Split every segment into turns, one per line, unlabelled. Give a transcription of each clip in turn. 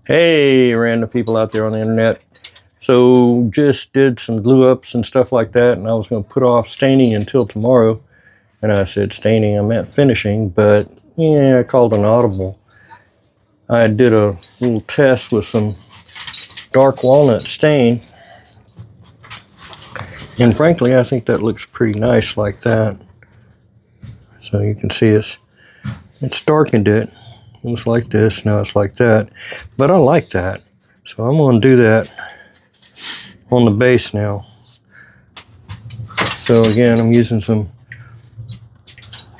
Hey, random people out there on the internet. So just did some glue ups and stuff like that, and I was going to put off staining until tomorrow. And I said staining, I meant finishing, but yeah, I called an audible. I did a little test with some dark walnut stain, and frankly, I think that looks pretty nice like that. So you can see it's darkened it. It was like this, now it's like that. But I like that. So I'm going to do that on the base now. So again, I'm using some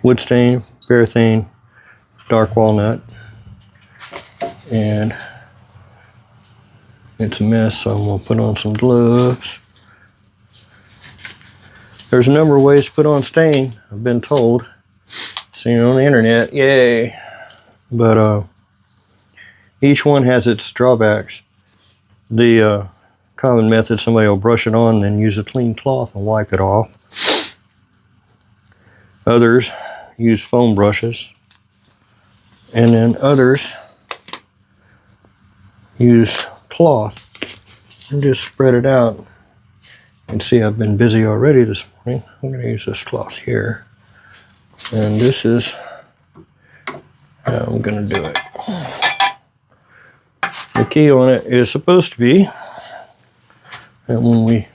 wood stain, paraffin, dark walnut, and it's a mess, so I'm going to put on some gloves. There's a number of ways to put on stain, I've been told. Seen it on the internet, yay. But each one has its drawbacks. The common method, somebody will brush it on, then use a clean cloth and wipe it off. Others use foam brushes. And then others use cloth and just spread it out. You can see I've been busy already this morning. I'm going to use this cloth here. And this is how I'm going to do it. The key on it is supposed to be that when we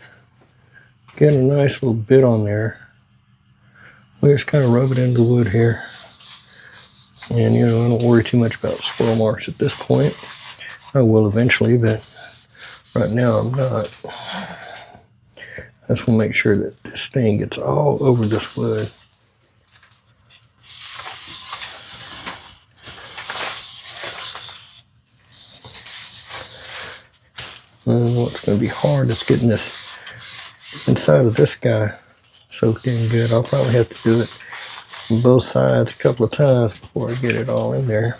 get a nice little bit on there, we just kind of rub it into the wood here. And you know, I don't worry too much about swirl marks at this point. I will eventually, but right now I'm not. I just want to make sure that this stain gets all over this wood. And what's going to be hard is getting this inside of this guy soaked in good. I'll probably have to do it on both sides a couple of times before I get it all in there.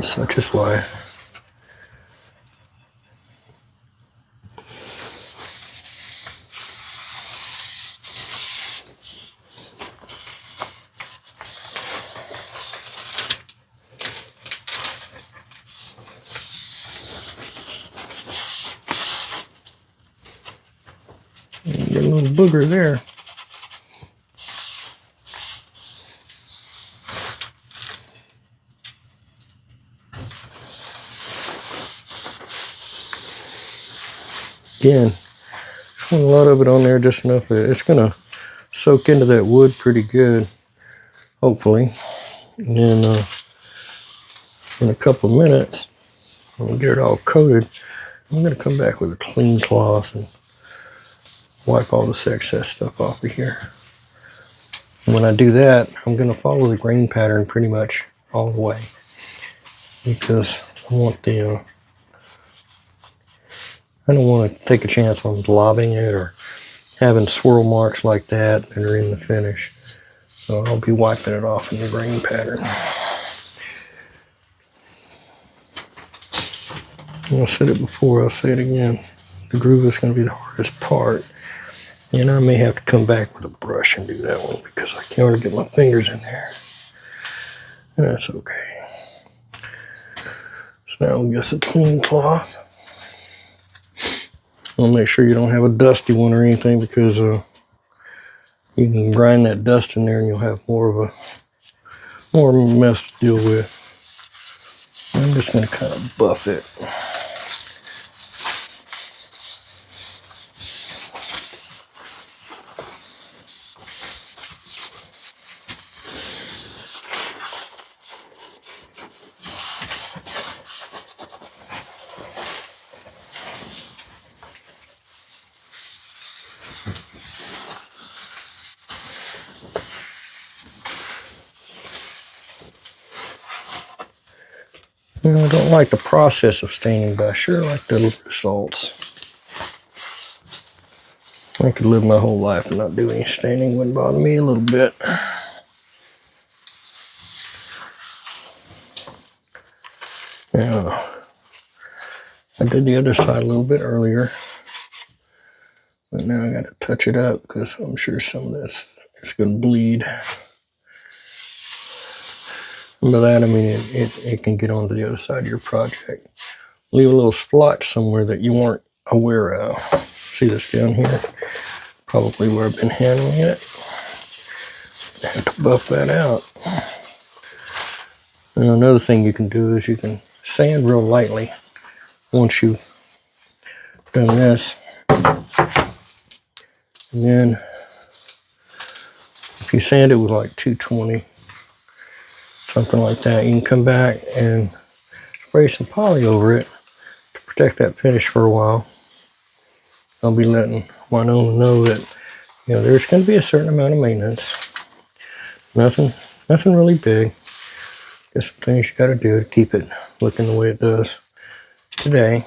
Such is why. Get a little booger there. Again, just want a lot of it on there, just enough that it's going to soak into that wood pretty good, hopefully. And then in a couple of minutes, when we get it all coated, I'm going to come back with a clean cloth and wipe all this excess stuff off of here. When I do that, I'm going to follow the grain pattern pretty much all the way, because I want the I don't want to take a chance on blobbing it or having swirl marks like that that are in the finish. So I'll be wiping it off in the grain pattern. I said it before, I'll say it again. The groove is going to be the hardest part. And I may have to come back with a brush and do that one because I can't really get my fingers in there. And that's okay. So now we'll get a clean cloth. I'll make sure you don't have a dusty one or anything, because you can grind that dust in there and you'll have more of a mess to deal with. I'm just going to kind of buff it. I don't like the process of staining, but I sure like the results. I could live my whole life and not do any staining. Wouldn't bother me a little bit. Now, I did the other side a little bit earlier, but now I got to touch it up because I'm sure some of this is going to bleed. by that I mean it can get onto the other side of your project. Leave a little splotch somewhere that you weren't aware of. See this down here? Probably where I've been handling it. I have to buff that out. And another thing you can do is you can sand real lightly once you've done this. And then if you sand it with like 220, something like that, you can come back and spray some poly over it to protect that finish for a while. I'll be letting Winona know that, you know, there's going to be a certain amount of maintenance. Nothing really big. Just some things you got to do to keep it looking the way it does today.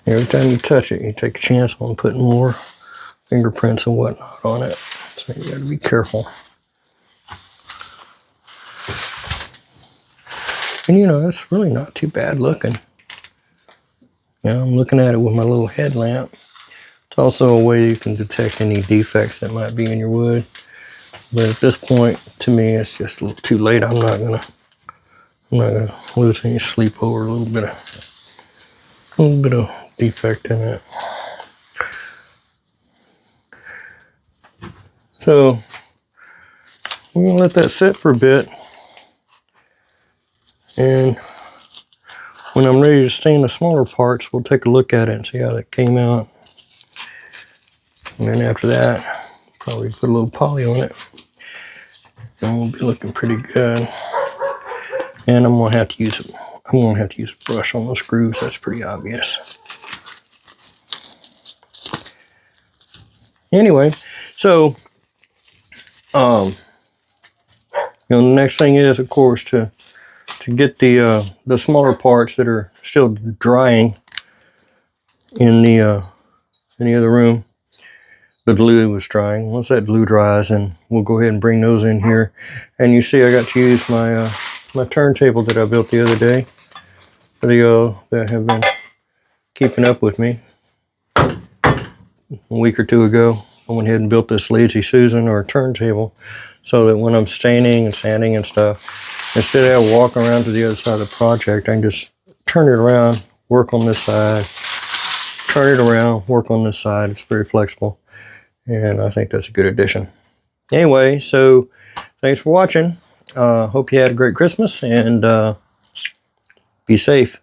Every time you touch it, you take a chance on putting more fingerprints and whatnot on it. So you got to be careful. And you know, that's really not too bad looking. You know, I'm looking at it with my little headlamp. It's also a way you can detect any defects that might be in your wood. But at this point, to me, it's just a little too late. I'm not gonna lose any sleep over a little bit of defect in it. So we're gonna let that sit for a bit, and when I'm ready to stain the smaller parts, we'll take a look at it and see how that came out. And then after that, probably put a little poly on it, and we'll be looking pretty good. And I'm gonna have to use a brush on those grooves. That's pretty obvious. Anyway, so you know, the next thing is, of course, to get the smaller parts that are still drying in the other room. The glue was drying. Once that glue dries, and we'll go ahead and bring those in here. And you see, I got to use my my turntable that I built the other day. For the that have been keeping up with me. A week or two ago, I went ahead and built this Lazy Susan, or turntable, so that when I'm staining and sanding and stuff, instead of walking around to the other side of the project, I can just turn it around, work on this side, turn it around, work on this side. It's very flexible, and I think that's a good addition. Anyway, so thanks for watching. Hope you had a great Christmas, and be safe.